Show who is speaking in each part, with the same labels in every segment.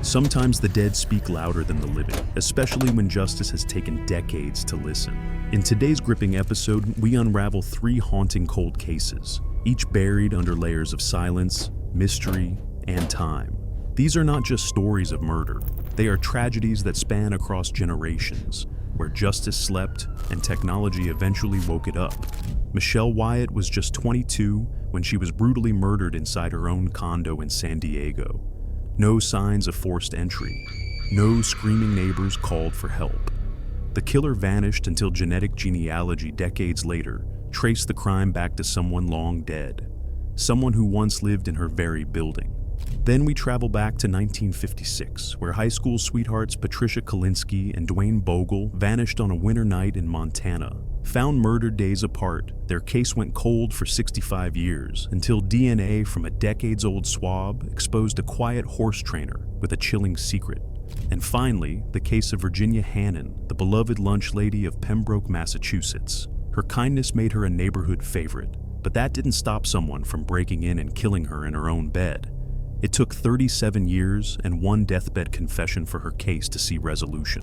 Speaker 1: Sometimes the dead speak louder than the living, especially when justice has taken decades to listen. In today's gripping episode, we unravel 3 haunting cold cases, each buried under layers of silence, mystery, and time. These are not just stories of murder. They are tragedies that span across generations, where justice slept and technology eventually woke it up. Michelle Wyatt was just 22 when she was brutally murdered inside her own condo in San Diego. No signs of forced entry. No screaming neighbors called for help. The killer vanished until genetic genealogy decades later traced the crime back to someone long dead, someone who once lived in her very building. Then we travel back to 1956, where high school sweethearts Patricia Kalinsky and Dwayne Bogle vanished on a winter night in Montana. Found murdered days apart, their case went cold for 65 years until DNA from a decades-old swab exposed a quiet horse trainer with a chilling secret. And finally, the case of Virginia Hannon, the beloved lunch lady of Pembroke, Massachusetts. Her kindness made her a neighborhood favorite, but that didn't stop someone from breaking in and killing her in her own bed. It took 37 years and 1 deathbed confession for her case to see resolution.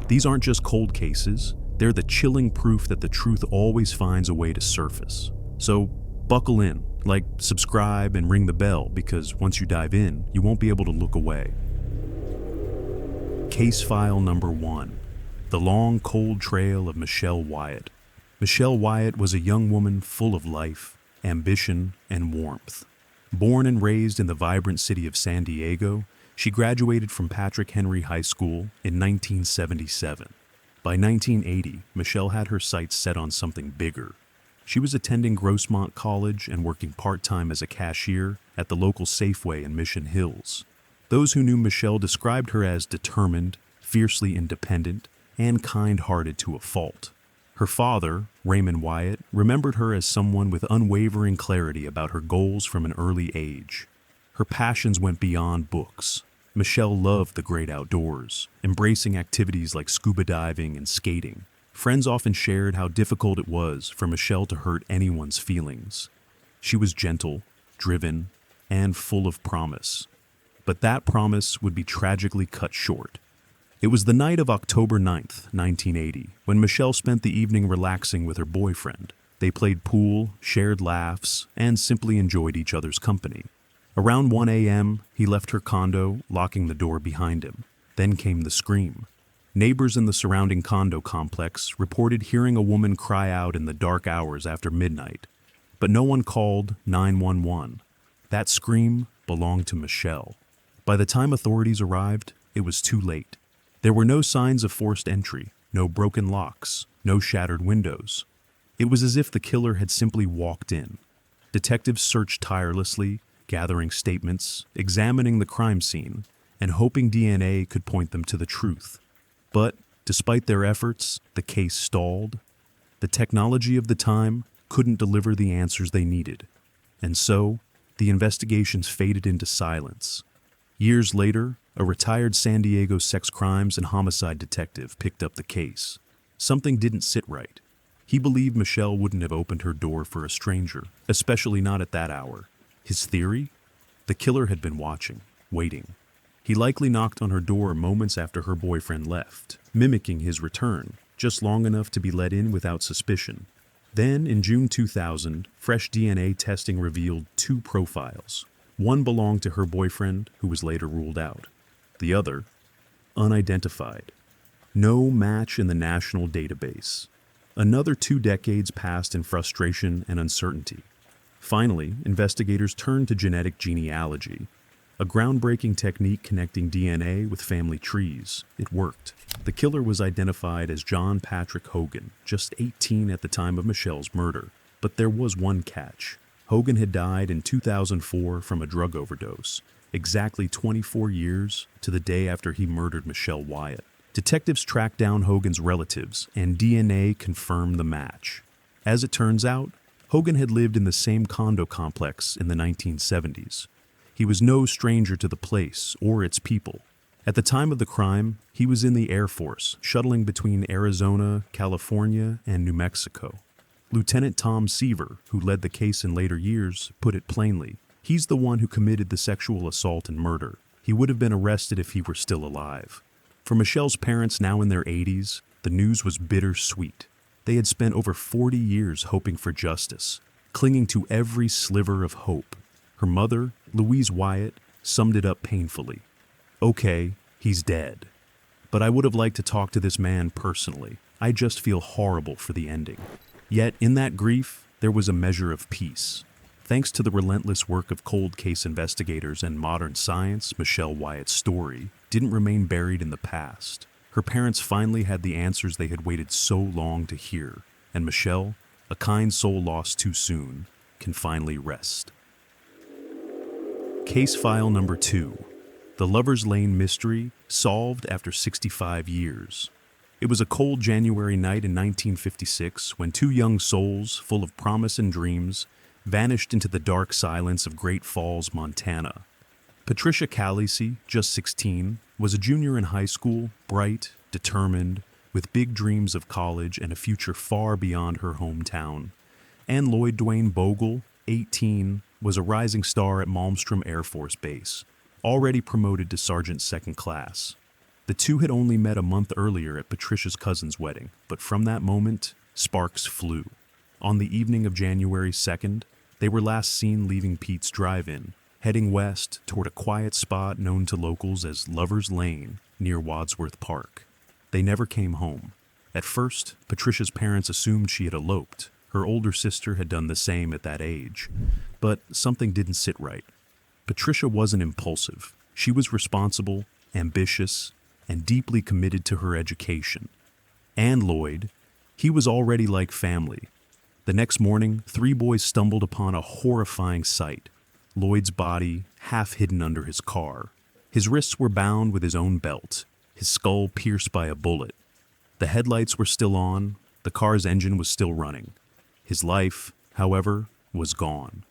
Speaker 1: These aren't just cold cases, they're the chilling proof that the truth always finds a way to surface. So buckle in, subscribe and ring the bell, because once you dive in, you won't be able to look away. Case file number 1. The long, cold trail of Michelle Wyatt. Michelle Wyatt was a young woman full of life, ambition, and warmth. Born and raised in the vibrant city of San Diego, she graduated from Patrick Henry High School in 1977. By 1980, Michelle had her sights set on something bigger. She was attending Grossmont College and working part-time as a cashier at the local Safeway in Mission Hills. Those who knew Michelle described her as determined, fiercely independent, and kind-hearted to a fault. Her father, Raymond Wyatt, remembered her as someone with unwavering clarity about her goals from an early age. Her passions went beyond books. Michelle loved the great outdoors, embracing activities like scuba diving and skating. Friends often shared how difficult it was for Michelle to hurt anyone's feelings. She was gentle, driven, and full of promise. But that promise would be tragically cut short. It was the night of October 9th, 1980, when Michelle spent the evening relaxing with her boyfriend. They played pool, shared laughs, and simply enjoyed each other's company. Around 1 a.m., he left her condo, locking the door behind him. Then came the scream. Neighbors in the surrounding condo complex reported hearing a woman cry out in the dark hours after midnight. But no one called 911. That scream belonged to Michelle. By the time authorities arrived, it was too late. There were no signs of forced entry, no broken locks, no shattered windows. It was as if the killer had simply walked in. Detectives searched tirelessly, gathering statements, examining the crime scene, and hoping DNA could point them to the truth. But, despite their efforts, the case stalled. The technology of the time couldn't deliver the answers they needed. And so, the investigations faded into silence. Years later, a retired San Diego sex crimes and homicide detective picked up the case. Something didn't sit right. He believed Michelle wouldn't have opened her door for a stranger, especially not at that hour. His theory? The killer had been watching, waiting. He likely knocked on her door moments after her boyfriend left, mimicking his return, just long enough to be let in without suspicion. Then, in June 2000, fresh DNA testing revealed 2 profiles. One belonged to her boyfriend, who was later ruled out. The other, unidentified. No match in the national database. Another 2 decades passed in frustration and uncertainty. Finally, investigators turned to genetic genealogy, a groundbreaking technique connecting DNA with family trees. It worked. The killer was identified as John Patrick Hogan, just 18 at the time of Michelle's murder. But there was one catch. Hogan had died in 2004 from a drug overdose, exactly 24 years to the day after he murdered Michelle Wyatt. Detectives tracked down Hogan's relatives, and DNA confirmed the match. As it turns out, Hogan had lived in the same condo complex in the 1970s. He was no stranger to the place or its people. At the time of the crime, he was in the Air Force, shuttling between Arizona, California, and New Mexico. Lieutenant Tom Seaver, who led the case in later years, put it plainly. He's the one who committed the sexual assault and murder. He would have been arrested if he were still alive. For Michelle's parents, now in their 80s, the news was bittersweet. They had spent over 40 years hoping for justice, clinging to every sliver of hope. Her mother, Louise Wyatt, summed it up painfully. "Okay, he's dead. But I would have liked to talk to this man personally. I just feel horrible for the ending." Yet, in that grief, there was a measure of peace. Thanks to the relentless work of cold case investigators and modern science, Michelle Wyatt's story didn't remain buried in the past. Her parents finally had the answers they had waited so long to hear, and Michelle, a kind soul lost too soon, can finally rest. Case file number 2. The Lover's Lane mystery solved after 65 years. It was a cold January night in 1956 when two young souls, full of promise and dreams, vanished into the dark silence of Great Falls, Montana. Patricia Calisi, just 16, was a junior in high school, bright, determined, with big dreams of college and a future far beyond her hometown. And Lloyd Dwayne Bogle, 18, was a rising star at Malmstrom Air Force Base, already promoted to Sergeant Second Class. The two had only met a month earlier at Patricia's cousin's wedding, but from that moment, sparks flew. On the evening of January 2nd, they were last seen leaving Pete's Drive-In, heading west toward a quiet spot known to locals as Lover's Lane near Wadsworth Park. They never came home. At first, Patricia's parents assumed she had eloped. Her older sister had done the same at that age. But something didn't sit right. Patricia wasn't impulsive. She was responsible, ambitious, and deeply committed to her education. And Lloyd, he was already like family. The next morning, three boys stumbled upon a horrifying sight. Lloyd's body, half hidden under his car. His wrists were bound with his own belt, his skull pierced by a bullet. The headlights were still on, the car's engine was still running. His life, however, was gone.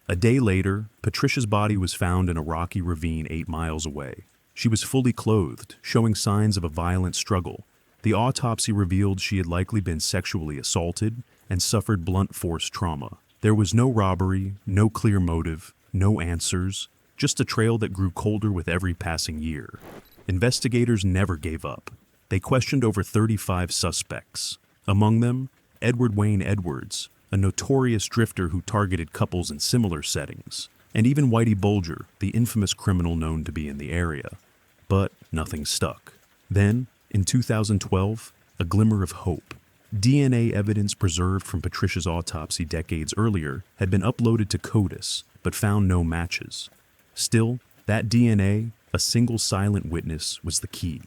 Speaker 1: A day later, Patricia's body was found in a rocky ravine 8 miles away. She was fully clothed, showing signs of a violent struggle. The autopsy revealed she had likely been sexually assaulted and suffered blunt force trauma. There was no robbery, no clear motive, no answers, just a trail that grew colder with every passing year. Investigators never gave up. They questioned over 35 suspects. Among them, Edward Wayne Edwards, a notorious drifter who targeted couples in similar settings, and even Whitey Bulger, the infamous criminal known to be in the area. But nothing stuck. Then, in 2012, a glimmer of hope. DNA evidence preserved from Patricia's autopsy decades earlier had been uploaded to CODIS, but found no matches. Still, that DNA, a single silent witness, was the key.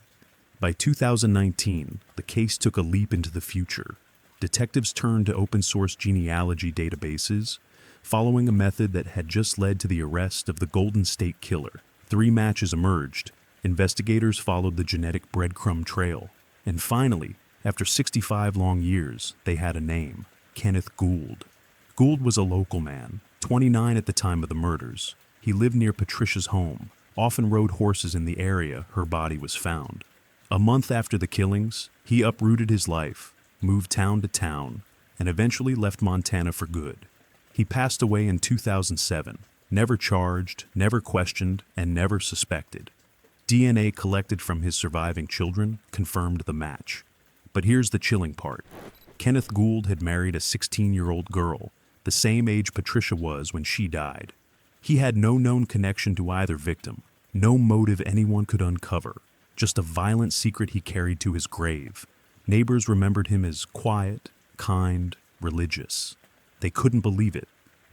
Speaker 1: By 2019, the case took a leap into the future. Detectives turned to open-source genealogy databases, following a method that had just led to the arrest of the Golden State Killer. 3 matches emerged. Investigators followed the genetic breadcrumb trail. And finally, after 65 long years, they had a name: Kenneth Gould. Gould was a local man, 29 at the time of the murders. He lived near Patricia's home, often rode horses in the area her body was found. A month after the killings, he uprooted his life, moved town to town, and eventually left Montana for good. He passed away in 2007, never charged, never questioned, and never suspected. DNA collected from his surviving children confirmed the match. But here's the chilling part. Kenneth Gould had married a 16-year-old girl, the same age Patricia was when she died. He had no known connection to either victim, no motive anyone could uncover, just a violent secret he carried to his grave. Neighbors remembered him as quiet, kind, religious. They couldn't believe it,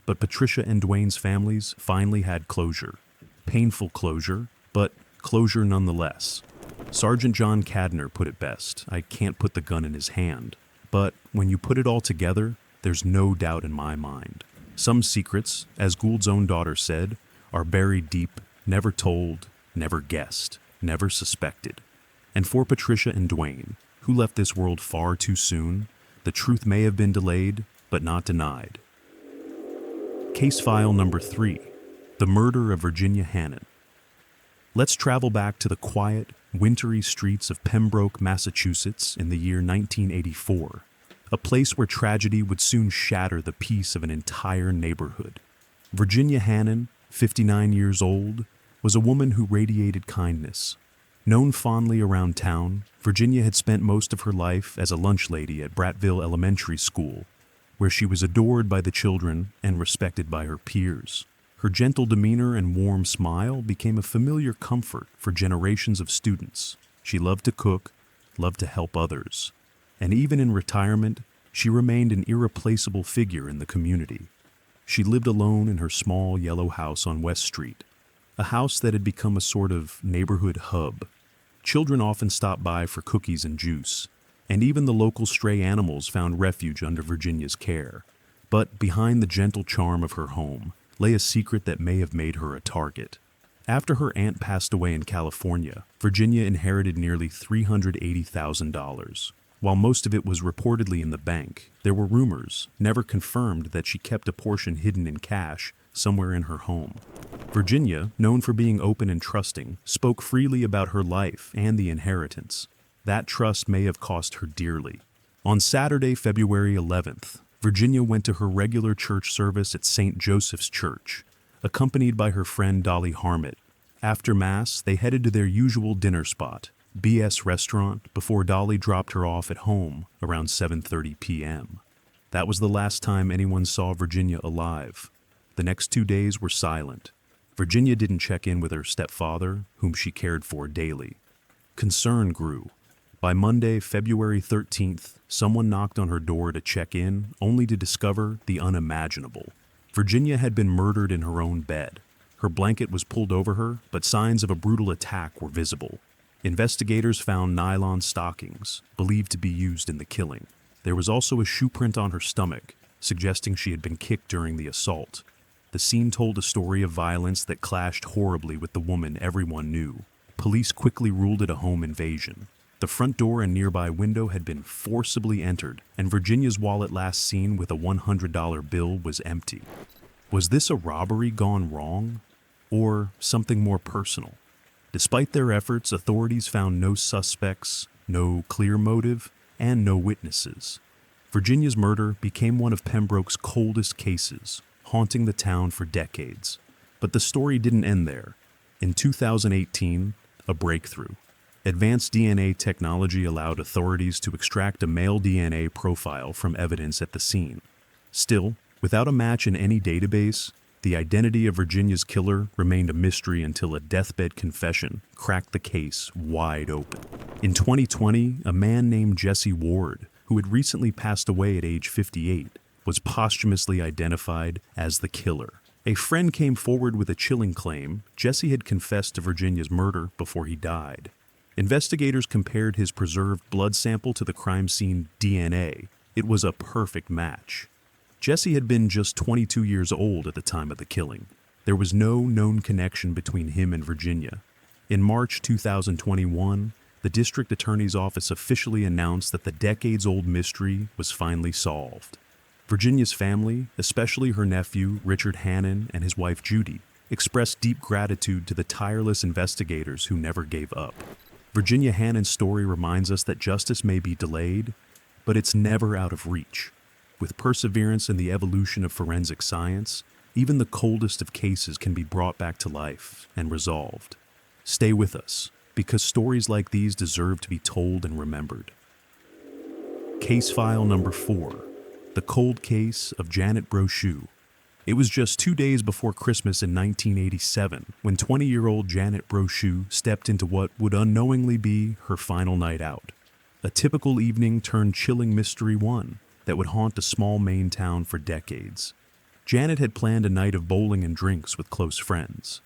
Speaker 1: but Patricia and Dwayne's families finally had closure. Painful closure, but closure nonetheless. Sergeant John Cadner put it best: "I can't put the gun in his hand." But when you put it all together, there's no doubt in my mind. Some secrets, as Gould's own daughter said, are buried deep, never told, never guessed, never suspected. And for Patricia and Dwayne, who left this world far too soon, the truth may have been delayed, but not denied. Case file number 3, the murder of Virginia Hannon. Let's travel back to the quiet, wintry streets of Pembroke, Massachusetts in the year 1984, a place where tragedy would soon shatter the peace of an entire neighborhood. Virginia Hannon, 59 years old, was a woman who radiated kindness. Known fondly around town, Virginia had spent most of her life as a lunch lady at Brattville Elementary School, where she was adored by the children and respected by her peers. Her gentle demeanor and warm smile became a familiar comfort for generations of students. She loved to cook, loved to help others, and even in retirement, she remained an irreplaceable figure in the community. She lived alone in her small yellow house on West Street, a house that had become a sort of neighborhood hub. Children often stopped by for cookies and juice, and even the local stray animals found refuge under Virginia's care. But behind the gentle charm of her home lay a secret that may have made her a target. After her aunt passed away in California, Virginia inherited nearly $380,000. While most of it was reportedly in the bank, there were rumors, never confirmed, that she kept a portion hidden in cash somewhere in her home. Virginia, known for being open and trusting, spoke freely about her life and the inheritance. That trust may have cost her dearly. On Saturday, February 11th, Virginia went to her regular church service at St. Joseph's Church, accompanied by her friend Dolly Harmit. After Mass, they headed to their usual dinner spot, BS Restaurant, before Dolly dropped her off at home around 7:30 p.m. That was the last time anyone saw Virginia alive. The next 2 days were silent. Virginia didn't check in with her stepfather, whom she cared for daily. Concern grew. By Monday, February 13th, someone knocked on her door to check in, only to discover the unimaginable. Virginia had been murdered in her own bed. Her blanket was pulled over her, but signs of a brutal attack were visible. Investigators found nylon stockings, believed to be used in the killing. There was also a shoe print on her stomach, suggesting she had been kicked during the assault. The scene told a story of violence that clashed horribly with the woman everyone knew. Police quickly ruled it a home invasion. The front door and nearby window had been forcibly entered, and Virginia's wallet last seen with a $100 bill was empty. Was this a robbery gone wrong? Or something more personal? Despite their efforts, authorities found no suspects, no clear motive, and no witnesses. Virginia's murder became one of Pembroke's coldest cases, haunting the town for decades. But the story didn't end there. In 2018, a breakthrough. Advanced DNA technology allowed authorities to extract a male DNA profile from evidence at the scene. Still, without a match in any database, the identity of Virginia's killer remained a mystery until a deathbed confession cracked the case wide open. In 2020, a man named Jesse Ward, who had recently passed away at age 58, was posthumously identified as the killer. A friend came forward with a chilling claim. Jesse had confessed to Virginia's murder before he died. Investigators compared his preserved blood sample to the crime scene DNA. It was a perfect match. Jesse had been just 22 years old at the time of the killing. There was no known connection between him and Virginia. In March 2021, the district attorney's office officially announced that the decades-old mystery was finally solved. Virginia's family, especially her nephew, Richard Hannon, and his wife, Judy, expressed deep gratitude to the tireless investigators who never gave up. Virginia Hannon's story reminds us that justice may be delayed, but it's never out of reach. With perseverance and the evolution of forensic science, even the coldest of cases can be brought back to life and resolved. Stay with us, because stories like these deserve to be told and remembered. Case file number 4. The cold case of Janet Brochu. It was just 2 days before Christmas in 1987 when 20-year-old Janet Brochu stepped into what would unknowingly be her final night out. A typical evening turned chilling mystery one that would haunt a small Maine town for decades. Janet had planned a night of bowling and drinks with close friends.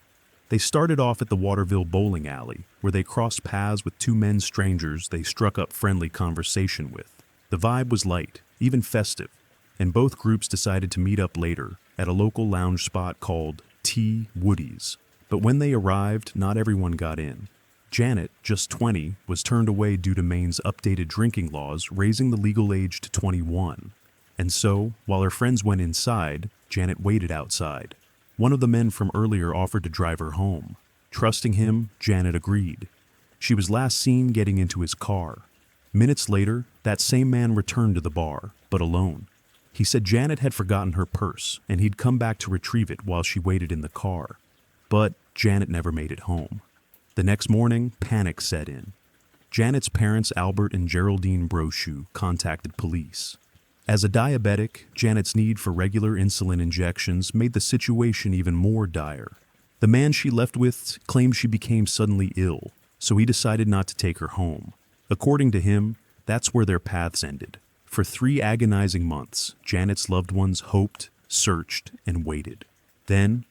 Speaker 1: They started off at the Waterville bowling alley, where they crossed paths with 2 men strangers they struck up friendly conversation with. The vibe was light, even festive, and both groups decided to meet up later at a local lounge spot called T. Woody's. But when they arrived, not everyone got in. Janet, just 20, was turned away due to Maine's updated drinking laws raising the legal age to 21. And so, while her friends went inside, Janet waited outside. One of the men from earlier offered to drive her home. Trusting him, Janet agreed. She was last seen getting into his car. Minutes later, that same man returned to the bar, but alone. He said Janet had forgotten her purse, and he'd come back to retrieve it while she waited in the car. But Janet never made it home. The next morning, panic set in. Janet's parents, Albert and Geraldine Brochu, contacted police. As a diabetic, Janet's need for regular insulin injections made the situation even more dire. The man she left with claimed she became suddenly ill, so he decided not to take her home. According to him, that's where their paths ended. For 3 agonizing months, Janet's loved ones hoped, searched, and waited. Then,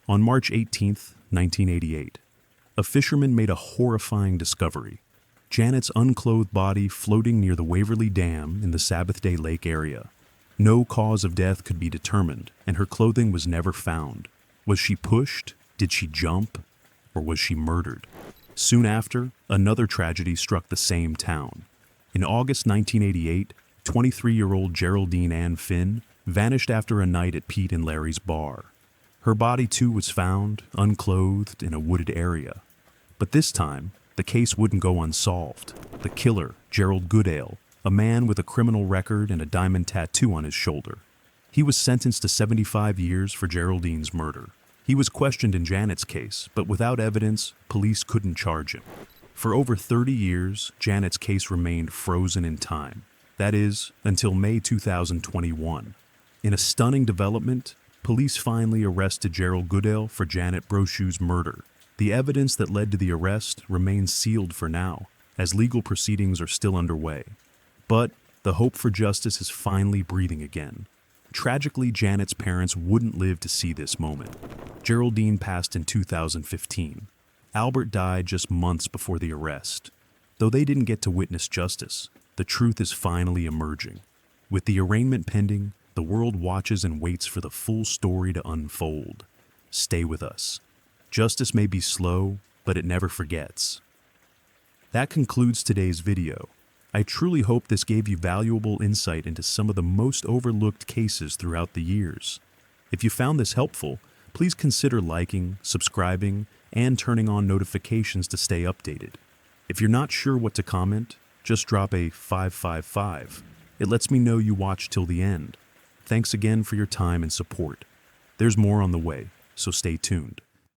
Speaker 1: on March 18, 1988, a fisherman made a horrifying discovery. Janet's unclothed body floating near the Waverly Dam in the Sabbath Day Lake area. No cause of death could be determined, and her clothing was never found. Was she pushed? Did she jump? Or was she murdered? Soon after, another tragedy struck the same town. In August 1988, 23-year-old Geraldine Ann Finn vanished after a night at Pete and Larry's bar. Her body too was found, unclothed, in a wooded area. But this time, the case wouldn't go unsolved. The killer, Gerald Goodale, a man with a criminal record and a diamond tattoo on his shoulder. He was sentenced to 75 years for Geraldine's murder. He was questioned in Janet's case, but without evidence, police couldn't charge him. For over 30 years, Janet's case remained frozen in time. That is, until May 2021. In a stunning development, police finally arrested Gerald Goodale for Janet Brochu's murder. The evidence that led to the arrest remains sealed for now, as legal proceedings are still underway. But the hope for justice is finally breathing again. Tragically, Janet's parents wouldn't live to see this moment. Geraldine passed in 2015. Albert died just months before the arrest. Though they didn't get to witness justice, the truth is finally emerging. With the arraignment pending, the world watches and waits for the full story to unfold. Stay with us. Justice may be slow, but it never forgets. That concludes today's video. I truly hope this gave you valuable insight into some of the most overlooked cases throughout the years. If you found this helpful, please consider liking, subscribing, and turning on notifications to stay updated. If you're not sure what to comment, just drop a 555. It lets me know you watched till the end. Thanks again for your time and support. There's more on the way, so stay tuned.